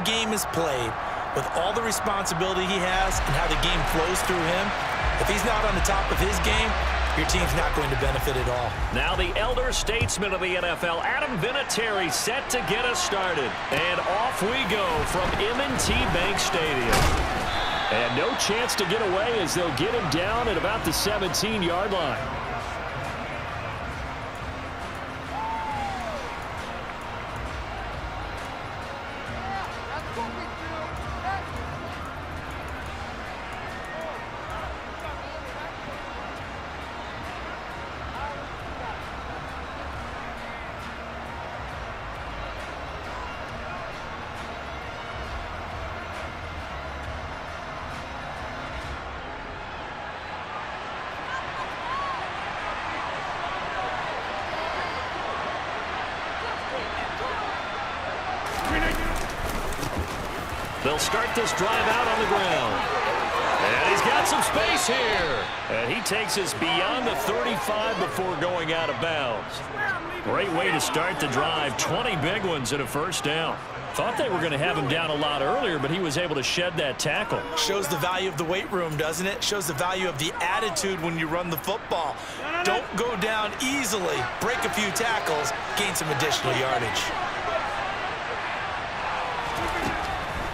game is played, with all the responsibility he has and how the game flows through him, if he's not on the top of his game, your team's not going to benefit at all. Now the elder statesman of the NFL, Adam Vinatieri, set to get us started. And off we go from M&T Bank Stadium. And no chance to get away as they'll get him down at about the 17-yard line. They'll start this drive out on the ground. And he's got some space here. And he takes us beyond the 35 before going out of bounds. Great way to start the drive. 20 big ones and a first down. Thought they were going to have him down a lot earlier, but he was able to shed that tackle. Shows the value of the weight room, doesn't it? Shows the value of the attitude when you run the football. Don't go down easily. Break a few tackles. Gain some additional yardage.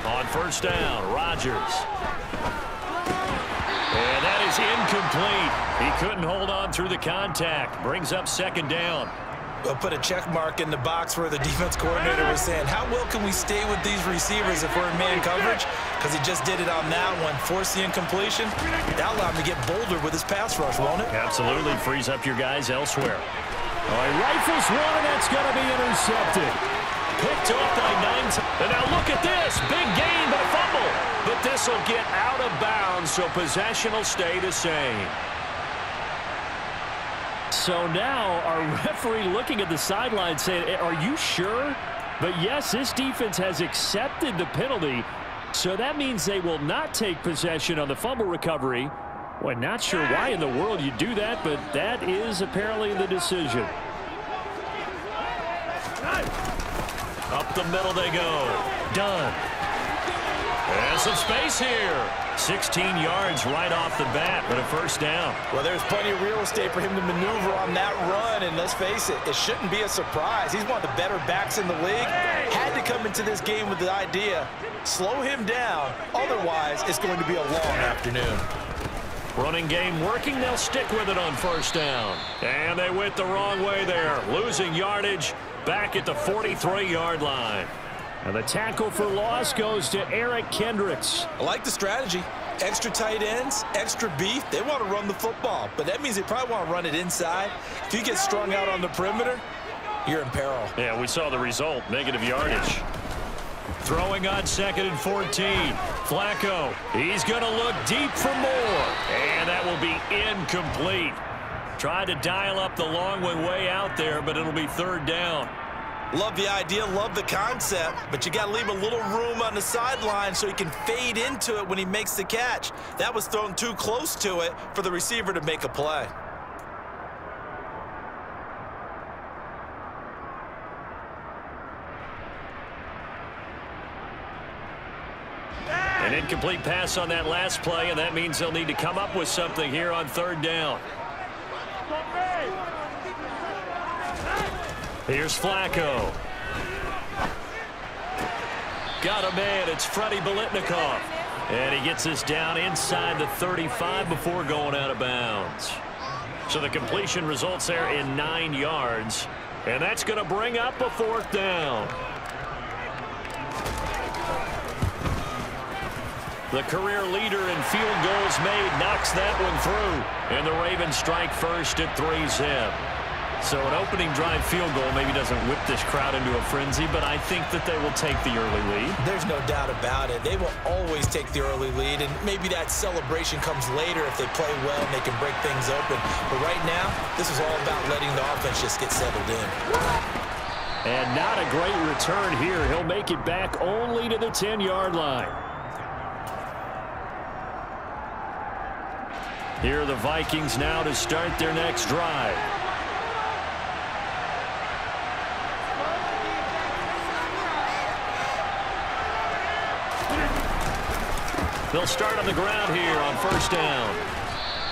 On first down, Rodgers. And that is incomplete. He couldn't hold on through the contact. Brings up second down. We'll put a check mark in the box where the defense coordinator was saying, how well can we stay with these receivers if we're in man coverage? Because he just did it on that one. Force the incompletion. That'll allow him to get bolder with his pass rush, won't it? Absolutely. Frees up your guys elsewhere. All right, rifles one, and that's going to be intercepted. Picked off by 9. And now look at this. Big gain, but a fumble. But this will get out of bounds, so possession will stay the same. So now our referee looking at the sideline saying, are you sure? But yes, this defense has accepted the penalty. So that means they will not take possession on the fumble recovery. Well, not sure why in the world you do that, but that is apparently the decision. Up the middle they go. Done. And some space here. 16 yards right off the bat, but a first down. Well, there's plenty of real estate for him to maneuver on that run, and let's face it, it shouldn't be a surprise. He's one of the better backs in the league. Had to come into this game with the idea, slow him down, otherwise it's going to be a long afternoon. Running game working, they'll stick with it on first down. And they went the wrong way there, losing yardage back at the 43-yard line. And the tackle for loss goes to Eric Kendricks. I like the strategy. Extra tight ends, extra beef. They want to run the football, but that means they probably want to run it inside. If you get strung out on the perimeter, you're in peril. Yeah, we saw the result, negative yardage. Throwing on 2nd and 14. Flacco, he's going to look deep for more. And that will be incomplete. Tried to dial up the long one way out there, but it'll be third down. Love the idea, love the concept, but you got to leave a little room on the sideline so he can fade into it when he makes the catch. That was thrown too close to it for the receiver to make a play. An incomplete pass on that last play, and that means they'll need to come up with something here on third down. Here's Flacco. Got a man. It's Freddie Biletnikoff. And he gets us down inside the 35 before going out of bounds. So the completion results there in 9 yards. And that's going to bring up a fourth down. The career leader in field goals made knocks that one through. And the Ravens strike first at 3-zip. So an opening drive field goal maybe doesn't whip this crowd into a frenzy, but I think that they will take the early lead. There's no doubt about it. They will always take the early lead, and maybe that celebration comes later if they play well and they can break things open. But right now, this is all about letting the offense just get settled in. And not a great return here. He'll make it back only to the 10-yard line. Here are the Vikings now to start their next drive. They'll start on the ground here on first down.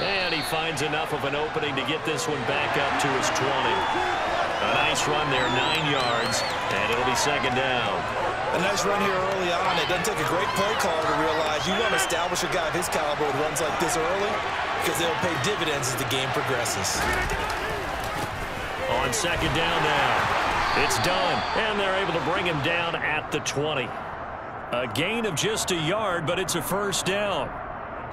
And he finds enough of an opening to get this one back up to his 20. A nice run there, 9 yards, and it'll be second down. A nice run here early on. It doesn't take a great play caller to realize you want to establish a guy of his caliber with runs like this early because they'll pay dividends as the game progresses. On second down now. It's done, and they're able to bring him down at the 20. A gain of just a yard, but it's a first down.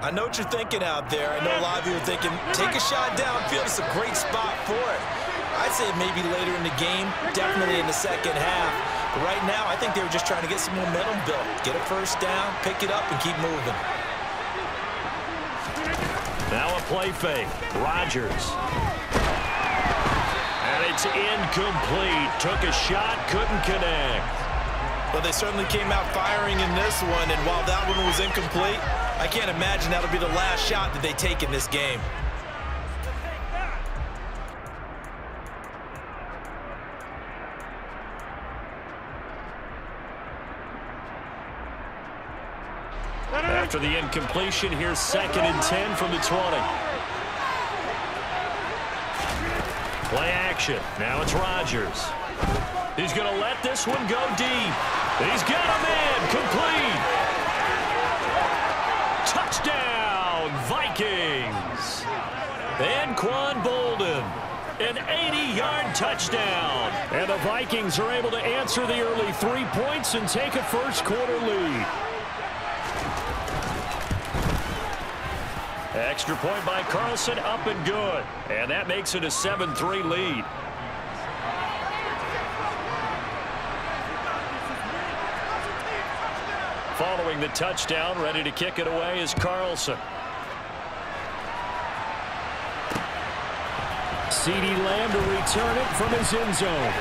I know what you're thinking out there. I know a lot of you are thinking, take a shot downfield. It's a great spot for it. I'd say maybe later in the game, definitely in the second half. But right now, I think they were just trying to get some momentum built. Get a first down, pick it up, and keep moving. Now a play fake. Rodgers. And it's incomplete. Took a shot, couldn't connect. Well, they certainly came out firing in this one, and while that one was incomplete, I can't imagine that'll be the last shot that they take in this game. After the incompletion, here's 2nd and 10 from the 20. Play action. Now it's Rodgers. He's going to let this one go deep. He's got a man. Complete. Touchdown, Vikings. Anquan Bolden. An 80-yard touchdown. And the Vikings are able to answer the early 3 points and take a first-quarter lead. Extra point by Carlson, up and good. And that makes it a 7-3 lead. Following the touchdown, ready to kick it away is Carlson. CeeDee Lamb to return it from his end zone.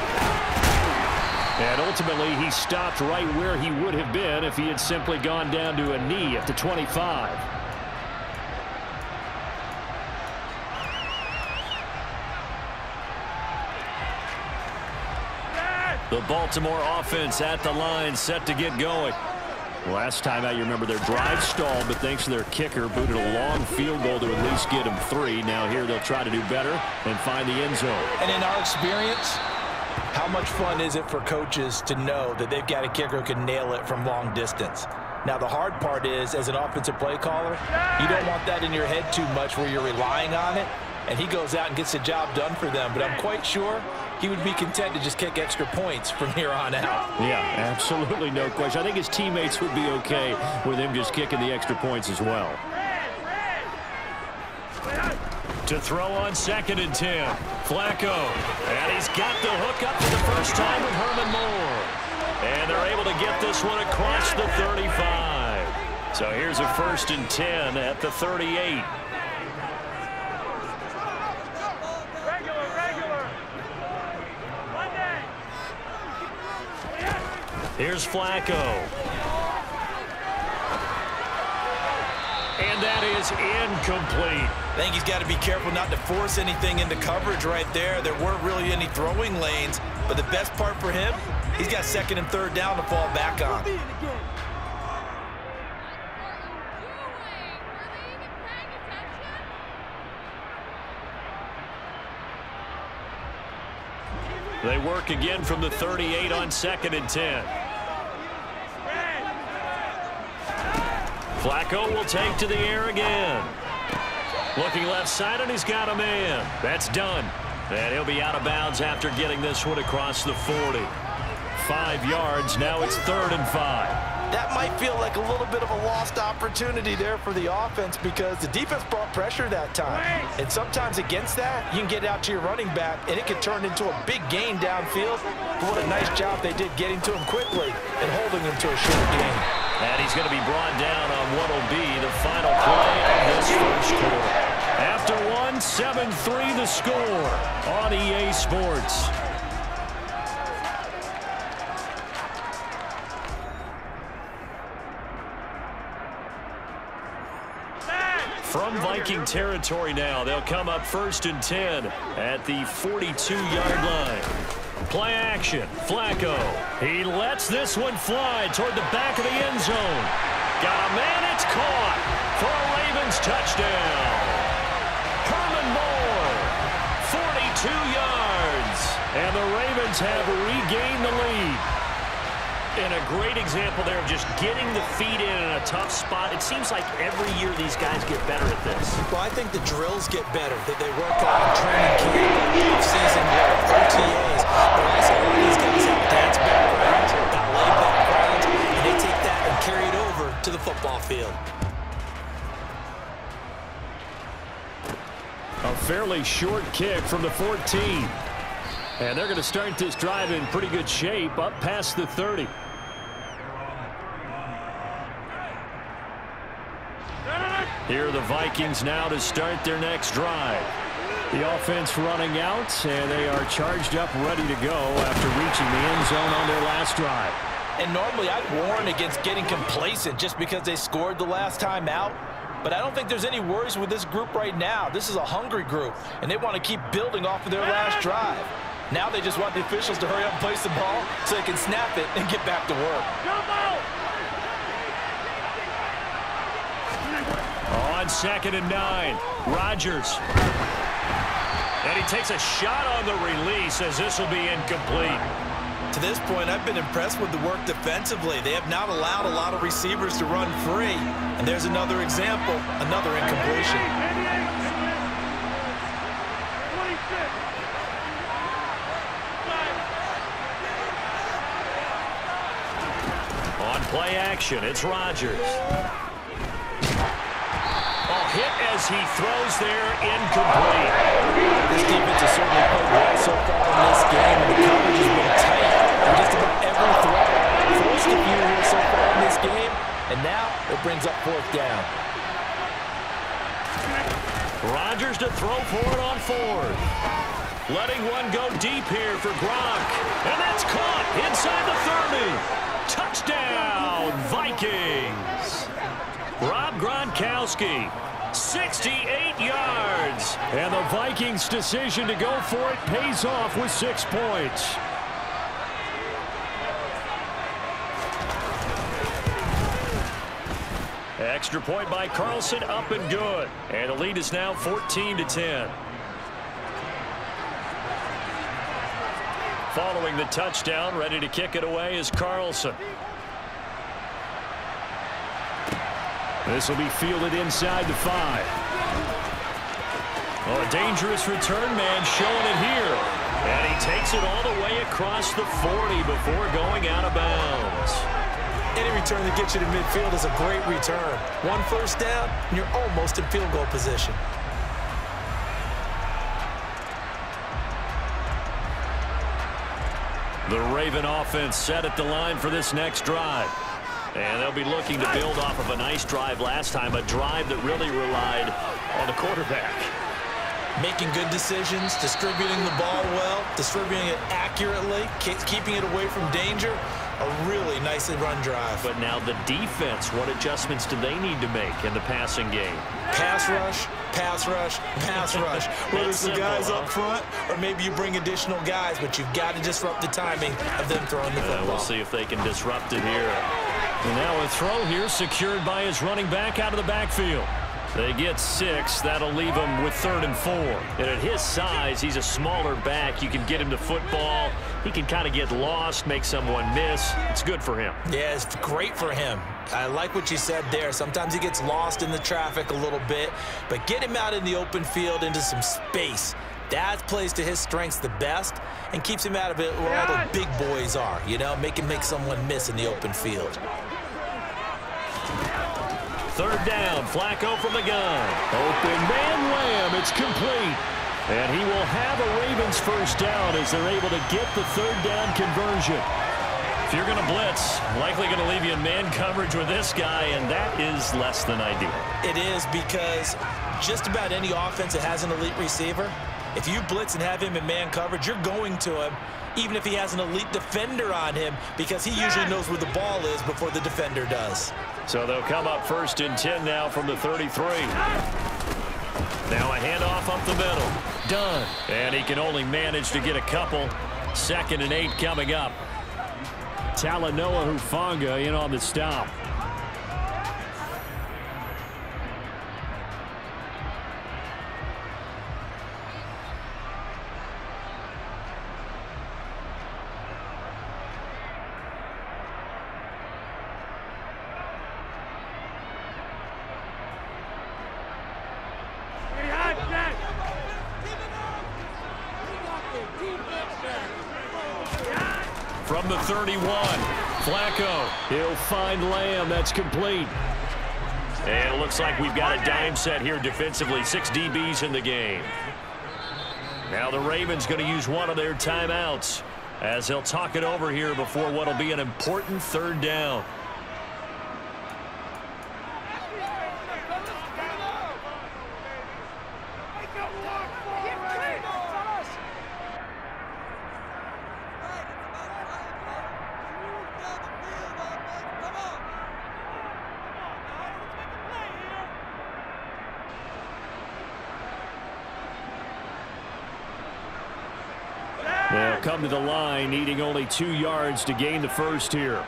And ultimately, he stopped right where he would have been if he had simply gone down to a knee at the 25. The Baltimore offense at the line, set to get going. Last time out, you remember their drive stalled, but thanks to their kicker, booted a long field goal to at least get them 3. Now here they'll try to do better and find the end zone. And in our experience, how much fun is it for coaches to know that they've got a kicker who can nail it from long distance? Now, the hard part is, as an offensive play caller, you don't want that in your head too much where you're relying on it, and he goes out and gets the job done for them. But I'm quite sure he would be content to just kick extra points from here on out. Yeah, absolutely no question. I think his teammates would be okay with him just kicking the extra points as well. To throw on 2nd and 10. Flacco. And he's got the hook up for the first time with Herman Moore. And they're able to get this one across the 35. So here's a 1st and 10 at the 38. Here's Flacco. And that is incomplete. I think he's got to be careful not to force anything into coverage right there. There weren't really any throwing lanes, but the best part for him, he's got 2nd and 3rd down to fall back on. They work again from the 38 on 2nd and 10. Flacco will take to the air again. Looking left side, and he's got a man. That's done. And he'll be out of bounds after getting this one across the 40. 5 yards. Now it's 3rd and 5. That might feel like a little bit of a lost opportunity there for the offense because the defense brought pressure that time. And sometimes against that, you can get out to your running back, and it can turn into a big gain downfield. But what a nice job they did getting to him quickly and holding him to a short gain. And he's going to be brought down on what will be the final play of this first quarter. After 7-3 the score on EA Sports. From Viking territory now, they'll come up 1st and 10 at the 42-yard line. Play action, Flacco. He lets this one fly toward the back of the end zone. Got a man, it's caught for a Ravens touchdown. Herman Moore, 42 yards. And the Ravens have regained the lead. And a great example there of just getting the feet in a tough spot. It seems like every year these guys get better at this. Well, I think the drills get better. They work on training camp, off-season work, OTAs. But also, all these guys have dance backgrounds, ballet backgrounds, and they take that and carry it over to the football field. A fairly short kick from the 14. And they're going to start this drive in pretty good shape, up past the 30. Here are the Vikings now to start their next drive. The offense running out, and they are charged up, ready to go after reaching the end zone on their last drive. And normally I'd warn against getting complacent just because they scored the last time out. But I don't think there's any worries with this group right now. This is a hungry group, and they want to keep building off of their last drive. Now they just want the officials to hurry up and place the ball so they can snap it and get back to work. On 2nd and 9, Rodgers. And he takes a shot on the release as this will be incomplete. To this point, I've been impressed with the work defensively. They have not allowed a lot of receivers to run free. And there's another example, another incompletion. On play action, it's Rodgers. Hit as he throws there, incomplete. This defense has certainly played well so far in this game, and the coverage has been tight on just about every throw. Forced a few here so far in this game, and now it brings up 4th down. Rodgers to throw for it on 4th. Letting one go deep here for Gronk. And that's caught inside the 30. Touchdown, Vikings. Rob Gronkowski. 68 yards. And the Vikings' decision to go for it pays off with 6 points. Extra point by Carlson, up and good. And the lead is now 14-10. Following the touchdown, ready to kick it away is Carlson. This will be fielded inside the 5. Oh, a dangerous return man showing it here. And he takes it all the way across the 40 before going out of bounds. Any return that gets you to midfield is a great return. 1 first down, and you're almost in field goal position. The Raven offense set at the line for this next drive. And they'll be looking to build off of a nice drive last time, a drive that really relied on the quarterback. Making good decisions, distributing the ball well, distributing it accurately, keeping it away from danger. A really nicely run drive. But now the defense, what adjustments do they need to make in the passing game? Pass rush, pass rush, pass rush. Whether it's the guys up front or maybe you bring additional guys, but you've got to disrupt the timing of them throwing the football. We'll see if they can disrupt it here. And now a throw here secured by his running back out of the backfield. They get 6. That'll leave him with 3rd and 4. And at his size, he's a smaller back. You can get him to football. He can kind of get lost, make someone miss. It's good for him. Yeah, it's great for him. I like what you said there. Sometimes he gets lost in the traffic a little bit, but get him out in the open field into some space. That plays to his strengths the best and keeps him out of it where all the big boys are, you know, make someone miss in the open field. 3rd down, Flacco from the gun. Open man, wham, it's complete. And he will have a Ravens first down as they're able to get the 3rd down conversion. If you're going to blitz, likely going to leave you in man coverage with this guy, and that is less than ideal. It is, because just about any offense that has an elite receiver, if you blitz and have him in man coverage, you're going to him, even if he has an elite defender on him, because he usually knows where the ball is before the defender does. So they'll come up 1st and 10 now from the 33. Now a handoff up the middle. Done. And he can only manage to get a couple. 2nd and 8 coming up. Talanoa Hufanga in on the stop. 31. Flacco, he'll find Lamb. That's complete. And it looks like we've got a dime set here defensively. 6 DBs in the game. Now the Ravens going to use one of their timeouts as they'll talk it over here before what will be an important 3rd down. They'll come to the line, needing only 2 yards to gain the first here.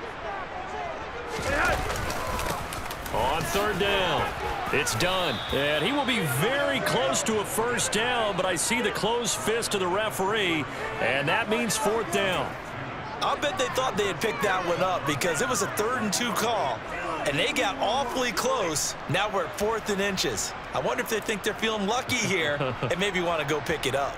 On 3rd down, it's done. And he will be very close to a first down, but I see the closed fist of the referee, and that means 4th down. I bet they thought they had picked that one up because it was a 3rd and 2 call, and they got awfully close. Now we're at 4th and inches. I wonder if they think they're feeling lucky here and maybe want to go pick it up.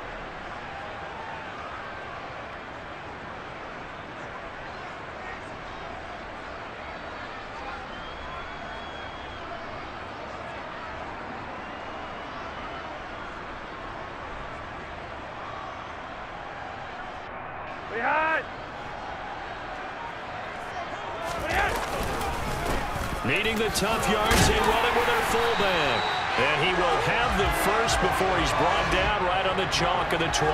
Needing the tough yards, they run it with their fullback. And he will have the first before he's brought down right on the chalk of the 20.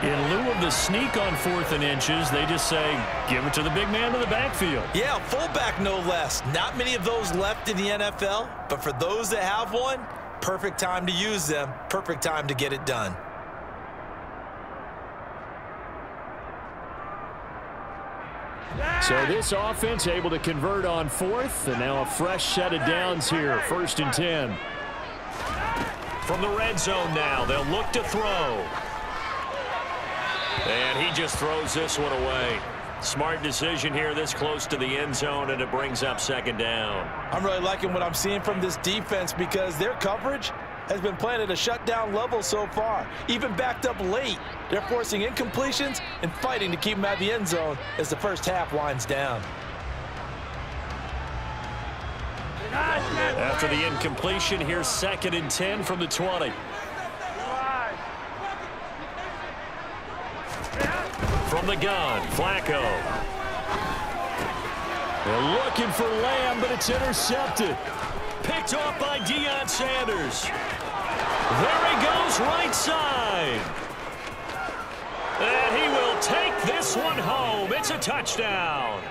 In lieu of the sneak on 4th and inches, they just say, give it to the big man in the backfield. Yeah, fullback no less. Not many of those left in the NFL, but for those that have one, perfect time to use them, perfect time to get it done. So this offense able to convert on 4th, and now a fresh set of downs here, 1st and 10. From the red zone now, they'll look to throw. And he just throws this one away. Smart decision here this close to the end zone, and it brings up 2nd down. I'm really liking what I'm seeing from this defense because their coverage has been playing at a shutdown level so far. Even backed up late, they're forcing incompletions and fighting to keep them at the end zone as the first half winds down. After the incompletion, here's 2nd and 10 from the 20. From the gun, Flacco. They're looking for Lamb, but it's intercepted. Picked off by Deion Sanders. There he goes, right side. And he will take this one home. It's a touchdown.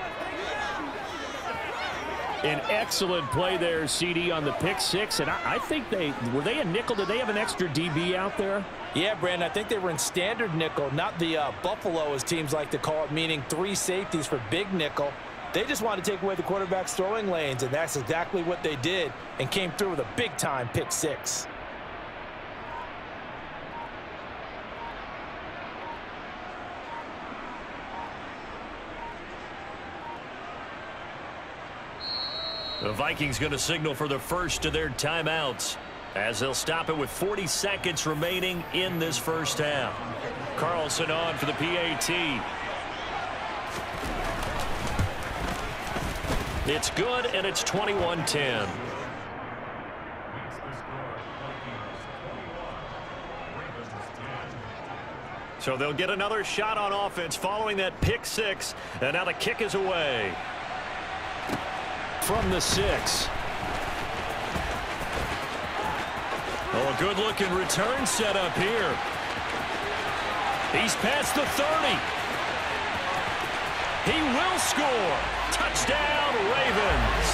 An excellent play there, CD, on the pick 6. And I think were they a nickel? Did they have an extra DB out there? Yeah, Brandon, I think they were in standard nickel, not the Buffalo, as teams like to call it, meaning 3 safeties for big nickel. They just wanted to take away the quarterback's throwing lanes, and that's exactly what they did and came through with a big-time pick 6. The Vikings going to signal for the first of their timeouts as they'll stop it with 40 seconds remaining in this first half. Carlson on for the PAT. It's good, and it's 21-10. So they'll get another shot on offense following that pick 6, and now the kick is away. From the 6. Oh, a good-looking return set up here. He's past the 30. He will score. Touchdown, Ravens.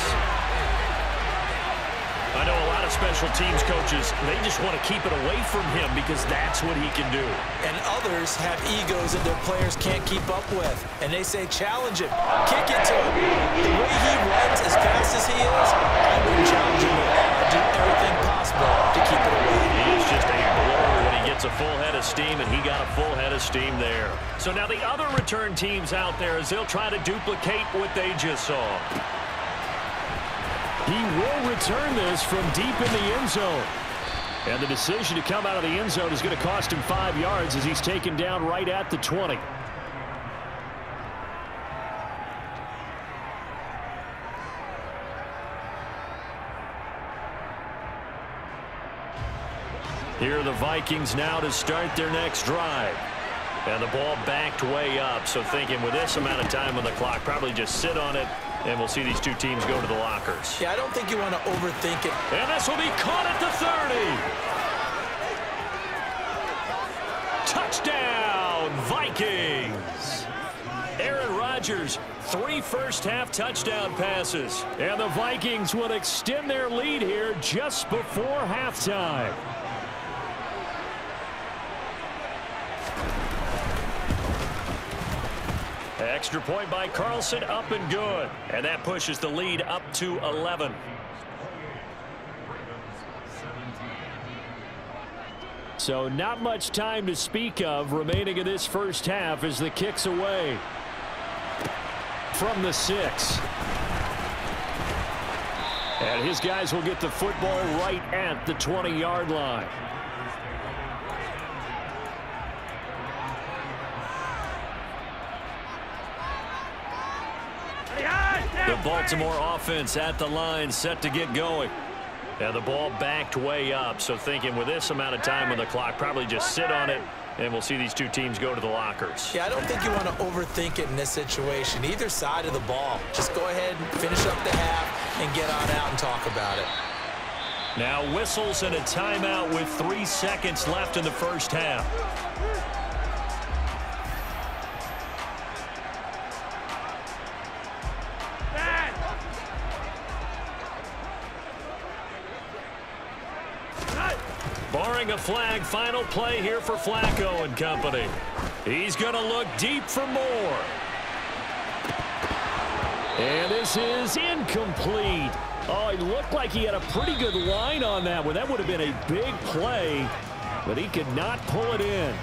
I know a lot of special teams coaches, they just want to keep it away from him because that's what he can do. And others have egos that their players can't keep up with. And they say, challenge him, kick it to him. The way he runs as fast as he is, I wouldn't challenge him at all. I'd do everything possible to keep it away. He is just a blur when he gets a full head of steam, and he got a full head of steam there. So now the other return teams out there as they'll try to duplicate what they just saw. He will return this from deep in the end zone. And the decision to come out of the end zone is going to cost him 5 yards as he's taken down right at the 20. Here are the Vikings now to start their next drive. And the ball backed way up, so thinking with this amount of time on the clock, probably just sit on it, and we'll see these two teams go to the lockers. Yeah, I don't think you want to overthink it. And this will be caught at the 30. Touchdown, Vikings. Aaron Rodgers, 3 first-half touchdown passes. And the Vikings will extend their lead here just before halftime. Extra point by Carlson, up and good. And that pushes the lead up to 11. So not much time to speak of remaining in this first half as the kick's away. From the 6. And his guys will get the football right at the 20-yard line. The Baltimore offense at the line, set to get going. And the ball backed way up, so thinking with this amount of time on the clock, probably just sit on it, and we'll see these two teams go to the lockers. Yeah, I don't think you want to overthink it in this situation. Either side of the ball. Just go ahead and finish up the half and get on out and talk about it. Now whistles and a timeout with 3 seconds left in the first half. Barring a flag, final play here for Flacco and company. He's going to look deep for more. And this is incomplete. Oh, he looked like he had a pretty good line on that one. That would have been a big play, but he could not pull it in.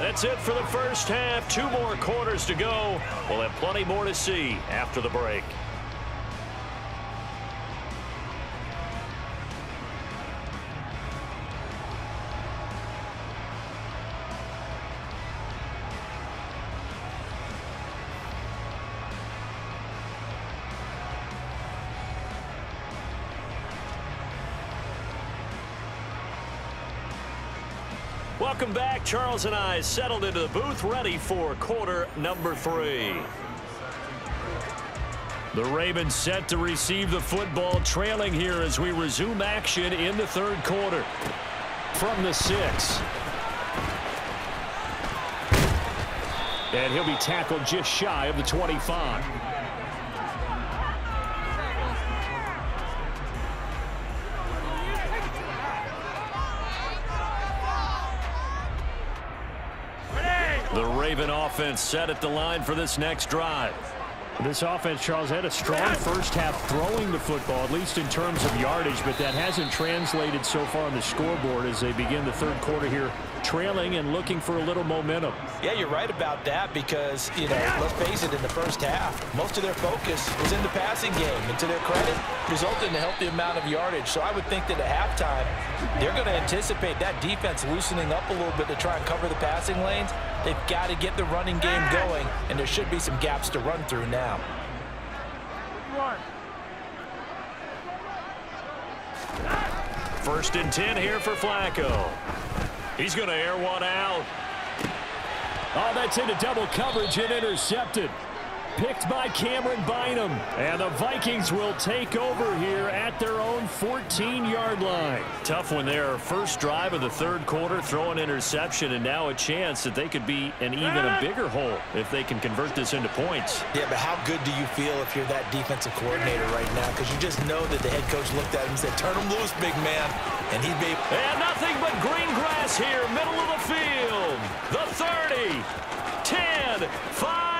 That's it for the first half. 2 more quarters to go. We'll have plenty more to see after the break. Welcome back. Charles and I settled into the booth, ready for quarter number 3. The Ravens set to receive the football, trailing here as we resume action in the third quarter. From the 6. And he'll be tackled just shy of the 25. The Raven offense set at the line for this next drive. This offense, Charles, had a strong first half throwing the football, at least in terms of yardage, but that hasn't translated so far on the scoreboard as they begin the third quarter here, trailing and looking for a little momentum. Yeah, you're right about that because, you know, let's face it, in the first half, most of their focus was in the passing game. And to their credit, resulted in a healthy amount of yardage. So I would think that at halftime, they're going to anticipate that defense loosening up a little bit to try and cover the passing lanes. They've got to get the running game going, and there should be some gaps to run through now. First and 10 here for Flacco. He's going to air one out. Oh, that's into double coverage and intercepted. Picked by Cameron Bynum. And the Vikings will take over here at their own 14-yard line. Tough one there. First drive of the third quarter, throw an interception, and now a chance that they could be in even a bigger hole if they can convert this into points. Yeah, but how good do you feel if you're that defensive coordinator right now? Because you just know that the head coach looked at him and said, turn him loose, big man. And he'd be... And nothing but green grass here, middle of the field. The 30, 10, 5.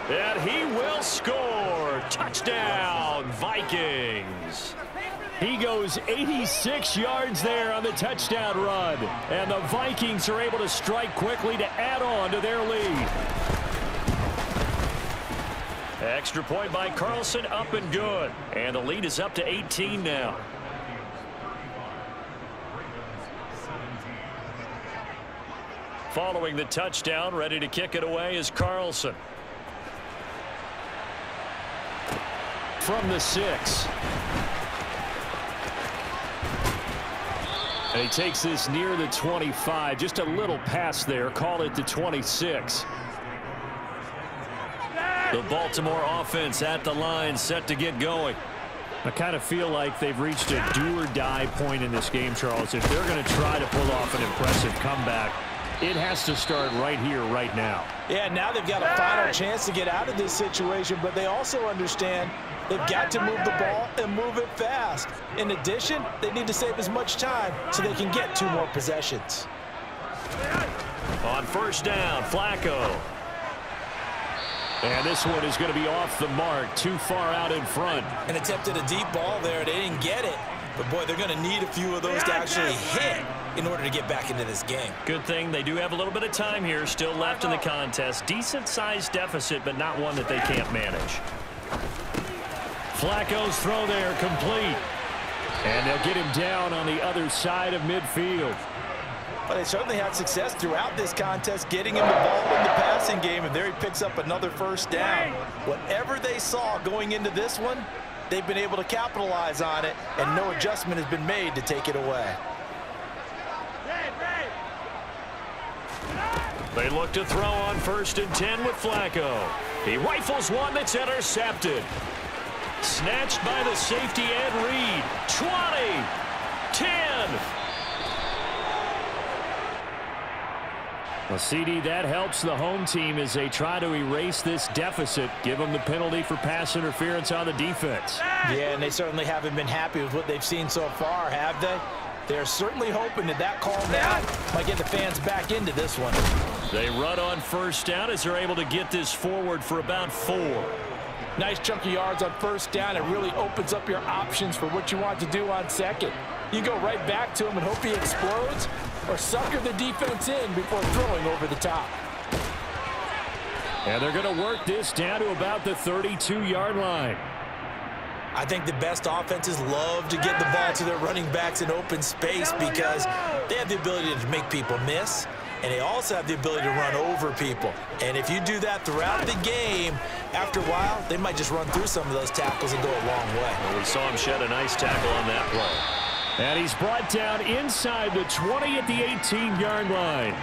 And he will score. Touchdown, Vikings. He goes 86 yards there on the touchdown run. And the Vikings are able to strike quickly to add on to their lead. Extra point by Carlson, up and good. And the lead is up to 18 now. Following the touchdown, ready to kick it away is Carlson. From the 6. And he takes this near the 25. Just a little pass there. Call it the 26. The Baltimore offense at the line, set to get going. I kind of feel like they've reached a do-or-die point in this game, Charles. If they're going to try to pull off an impressive comeback, it has to start right here, right now. Yeah, now they've got a final chance to get out of this situation, but they also understand they've got to move the ball and move it fast. In addition, they need to save as much time so they can get 2 more possessions. On first down, Flacco. And this one is going to be off the mark, too far out in front. And attempted a deep ball there. They didn't get it. But, boy, they're going to need a few of those to actually hit in order to get back into this game. Good thing they do have a little bit of time here still left in the contest. Decent-sized deficit, but not one that they can't manage. Flacco's throw there complete. And they'll get him down on the other side of midfield. Well, they certainly had success throughout this contest getting him the ball in the passing game, and there he picks up another first down. Whatever they saw going into this one, they've been able to capitalize on it, and no adjustment has been made to take it away. They look to throw on 1st and 10 with Flacco. He rifles one that's intercepted. Snatched by the safety Ed Reed. 20, 10. Well, CD, that helps the home team as they try to erase this deficit, give them the penalty for pass interference on the defense. Yeah, and they certainly haven't been happy with what they've seen so far, have they? They're certainly hoping that call now might get the fans back into this one. They run on first down as they're able to get this forward for about 4. Nice chunk of yards on first down. It really opens up your options for what you want to do on second. You go right back to him and hope he explodes, or sucker the defense in before throwing over the top. And they're going to work this down to about the 32-yard line. I think the best offenses love to get the ball to their running backs in open space because they have the ability to make people miss, and they also have the ability to run over people. And if you do that throughout the game, after a while, they might just run through some of those tackles and go a long way. Well, we saw him shed a nice tackle on that play. And he's brought down inside the 20 at the 18-yard line.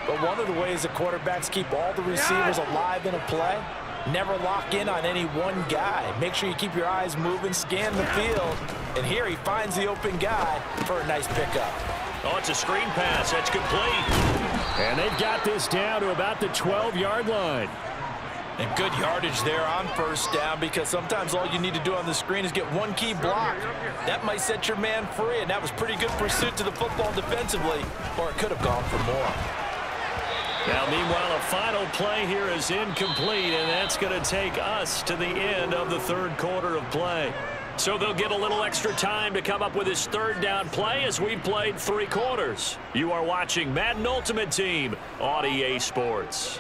But one of the ways the quarterbacks keep all the receivers alive in a play, never lock in on any one guy. Make sure you keep your eyes moving, scan the field. And here he finds the open guy for a nice pickup. Oh, it's a screen pass. That's complete. And they've got this down to about the 12-yard line. And good yardage there on first down because sometimes all you need to do on the screen is get one key block. That might set your man free, and that was pretty good pursuit to the football defensively, or it could have gone for more. Now, meanwhile, a final play here is incomplete, and that's going to take us to the end of the 3rd quarter of play. So they'll get a little extra time to come up with his 3rd down play as we've played 3 quarters. You are watching Madden Ultimate Team on EA Sports.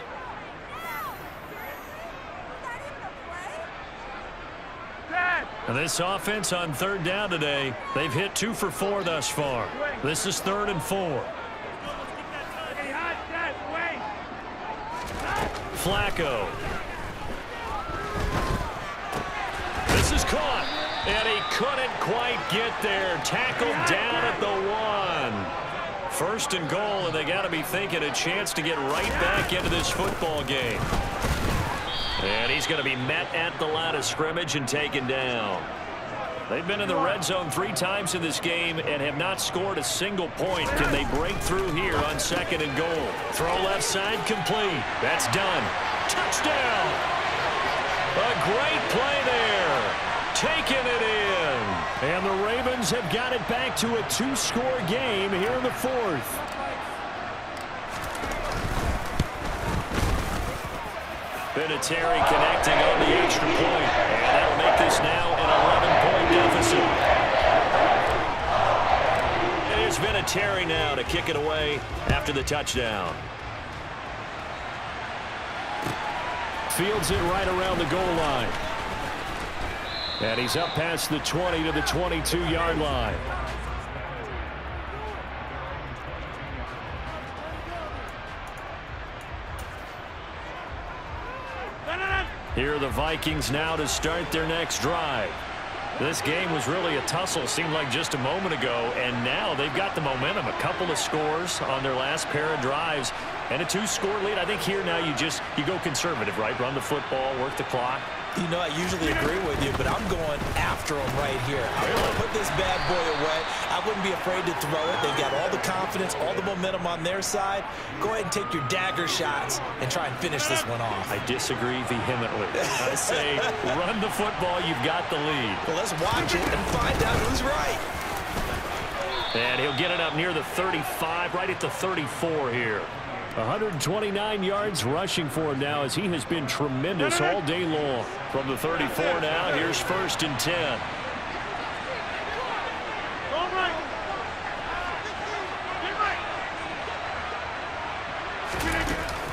And this offense on 3rd down today, they've hit 2 for 4 thus far. This is 3rd and 4. Flacco. This is caught, and he couldn't quite get there. Tackled down at the 1. 1st and goal, and they got to be thinking a chance to get right back into this football game. And he's going to be met at the line of scrimmage and taken down. They've been in the red zone 3 times in this game and have not scored a single point. Can they break through here on 2nd and goal? Throw left side complete. That's done. Touchdown. A great play there. Taking it in. And the Ravens have got it back to a 2-score game here in the 4th. Vinatieri connecting on the extra point, and that'll make this now an 11-point deficit. It is Vinatieri now to kick it away after the touchdown. Fields it right around the goal line. And he's up past the 20 to the 22-yard line. Here are the Vikings now to start their next drive. This game was really a tussle, seemed like just a moment ago, and now they've got the momentum. A couple of scores on their last pair of drives and a 2-score lead. I think here now you go conservative, right? Run the football, work the clock. You know, I usually agree with you, but I'm going after them right here. I want to put this bad boy away. I wouldn't be afraid to throw it. They've got all the confidence, all the momentum on their side. Go ahead and take your dagger shots and try and finish this one off. I disagree vehemently. I say run the football. You've got the lead. Well, let's watch it and find out who's right. And he'll get it up near the 35, right at the 34 here. 129 yards rushing for him now as he has been tremendous all day long. From the 34 now, here's 1st and 10.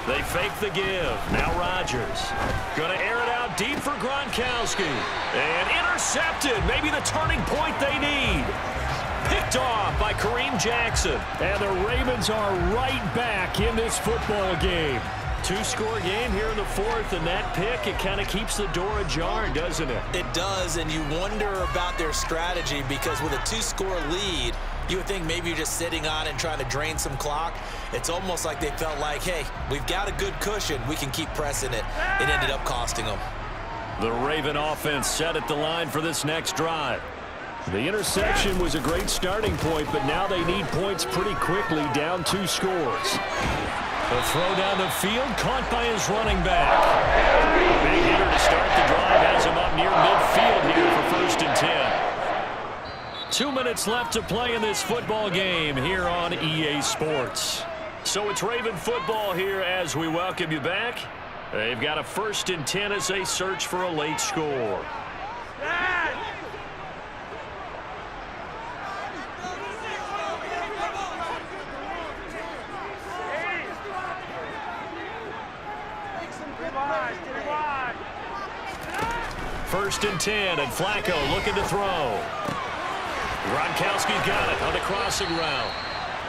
They fake the give. Now Rodgers. Going to air it out deep for Gronkowski. And intercepted. Maybe the turning point they need. Picked off by Kareem Jackson. And the Ravens are right back in this football game. 2-score game here in the 4th, and that pick, it kind of keeps the door ajar, doesn't it? It does, and you wonder about their strategy because with a 2-score lead, you would think maybe you're just sitting on and trying to drain some clock. It's almost like they felt like, hey, we've got a good cushion. We can keep pressing it. It ended up costing them. The Raven offense set at the line for this next drive. The interception was a great starting point, but now they need points pretty quickly, down 2 scores. The throw down the field, caught by his running back. A big hitter to start the drive, has him up near midfield here for 1st and 10. 2 minutes left to play in this football game here on EA Sports. So it's Raven football here as we welcome you back. They've got a 1st and 10 as they search for a late score. First and 10, and Flacco looking to throw. Gronkowski's got it on the crossing route.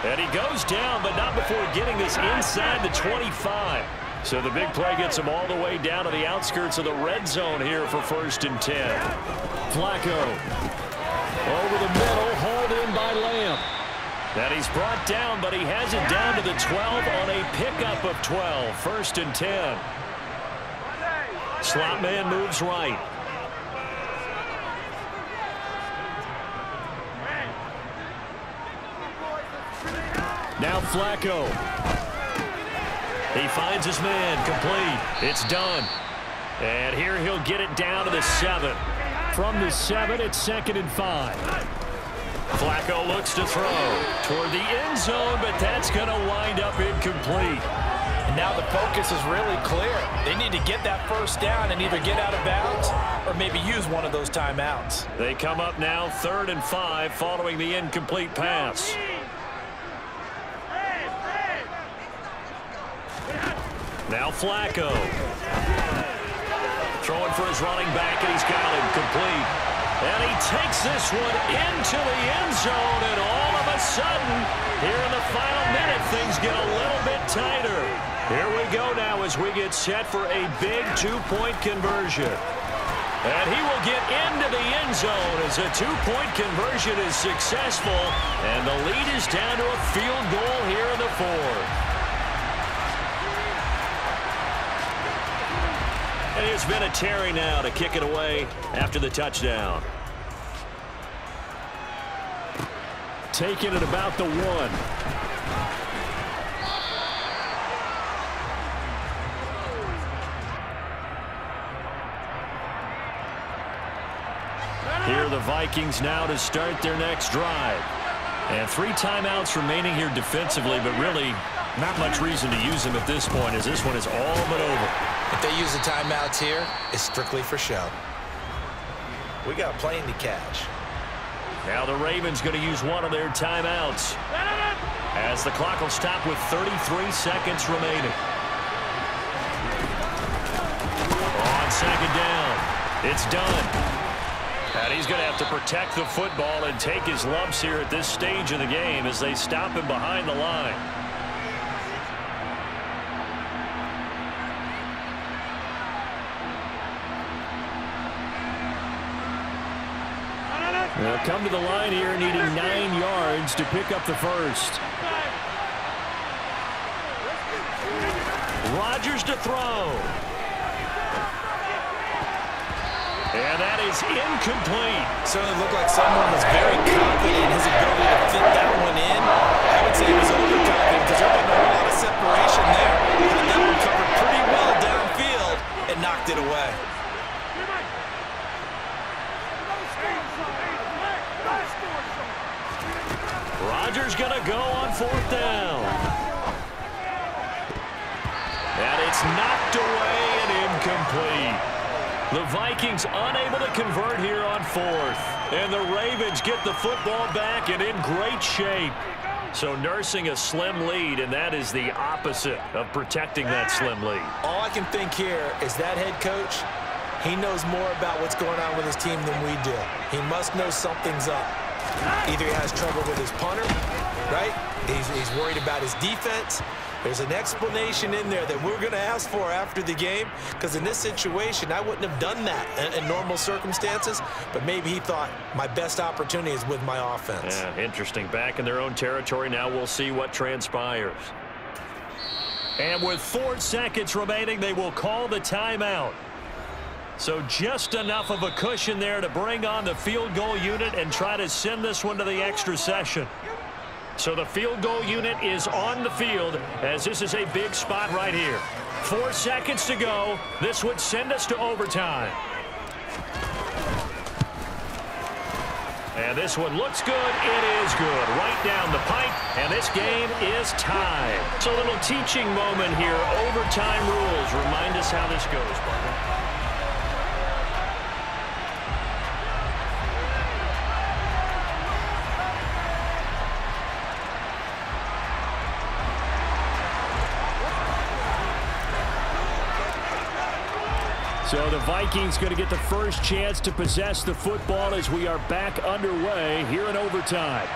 And he goes down, but not before getting this inside the 25. So the big play gets him all the way down to the outskirts of the red zone here for 1st and 10. Flacco over the middle, hauled in by Lamb. And he's brought down, but he has it down to the 12 on a pickup of 12. 1st and 10. Slot man moves right. Now Flacco. He finds his man, complete. It's done. And here he'll get it down to the 7. From the 7, it's 2nd and 5. Flacco looks to throw toward the end zone, but that's going to wind up incomplete. And now the focus is really clear. They need to get that 1st down and either get out of bounds or maybe use one of those timeouts. They come up now 3rd and 5 following the incomplete pass. Now Flacco. Throwing for his running back, and he's got him complete. And he takes this one into the end zone, and all of a sudden, here in the final minute, things get a little bit tighter. Here we go now as we get set for a big 2-point conversion. And he will get into the end zone as a 2-point conversion is successful, and the lead is down to a field goal here in the 4th. And it's been a Terry now to kick it away after the touchdown. Taking it about the 1. Here are the Vikings now to start their next drive. And 3 timeouts remaining here defensively, but really not much reason to use them at this point as this one is all but over. If they use the timeouts here, it's strictly for show. We got a plane to catch. Now the Ravens going to use one of their timeouts as the clock will stop with 33 seconds remaining. On 2nd down, it's done. And he's going to have to protect the football and take his lumps here at this stage of the game as they stop him behind the line. They'll come to the line here needing 9 yards to pick up the first. Rodgers to throw. And that is incomplete. Certainly looked like someone was very confident in his ability to fit that one in. I would say he was overconfident because there wasn't a lot of separation there. Had that one covered pretty well downfield and knocked it away. Rodgers going to go on 4th down. And it's knocked away and incomplete. The Vikings unable to convert here on 4th. And the Ravens get the football back and in great shape. So nursing a slim lead, and that is the opposite of protecting that slim lead. All I can think here is that head coach, he knows more about what's going on with his team than we do. He must know something's up. Either he has trouble with his punter, right? He's worried about his defense. There's an explanation in there that we're going to ask for after the game, because in this situation, I wouldn't have done that in normal circumstances, but maybe he thought my best opportunity is with my offense. Yeah, interesting. Back in their own territory. Now we'll see what transpires. And with 4 seconds remaining, they will call the timeout. So just enough of a cushion there to bring on the field goal unit and try to send this one to the extra session. So the field goal unit is on the field as this is a big spot right here. 4 seconds to go. This would send us to overtime. And this one looks good. It is good. Right down the pipe, and this game is tied. So a little teaching moment here. Overtime rules. Remind us how this goes, Barbara. So the Vikings going to get the first chance to possess the football as we are back underway here in overtime.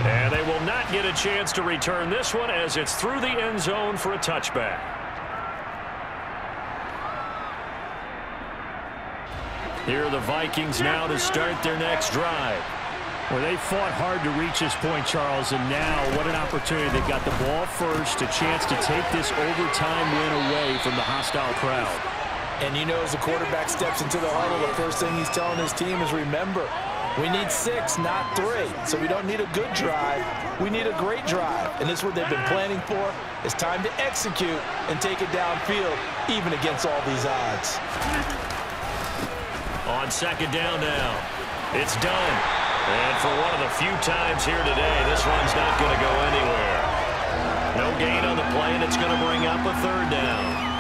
And they will not get a chance to return this one as it's through the end zone for a touchback. Here are the Vikings now to start their next drive. Well, they fought hard to reach this point, Charles, and now what an opportunity. They got the ball first, a chance to take this overtime win away from the hostile crowd. And you know, as the quarterback steps into the huddle, the first thing he's telling his team is, remember, we need 6, not 3. So we don't need a good drive. We need a great drive. And this is what they've been planning for. It's time to execute and take it downfield, even against all these odds. On 2nd down now. It's done. And for one of the few times here today, this one's not going to go anywhere. No gain on the play, and it's going to bring up a 3rd down.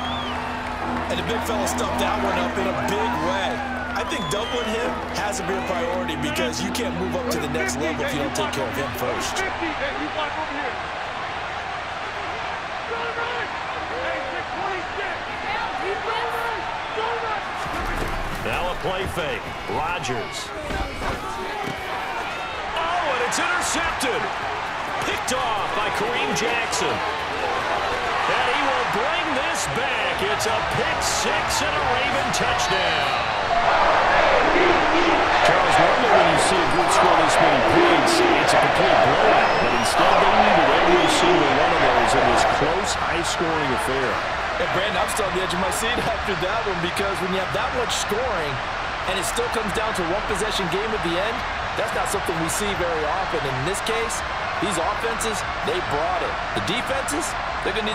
And the big fella stuffed that one up in a big way. I think doubling him has to be a priority because you can't move up to the next level if you don't take care of him first. Now a play fake. Rodgers. Oh, and it's intercepted. Picked off by Kareem Jackson. And he will bring this back. It's a pick 6 and a Raven touchdown. Charles, normally when you see a group score this many points, it's a complete blowout. But instead, they needed every single one of those in this close, high-scoring affair. And Brandon, I'm still on the edge of my seat after that one because when you have that much scoring and it still comes down to a one-possession game at the end, that's not something we see very often. And in this case, these offenses, they brought it. The defenses, they're going to need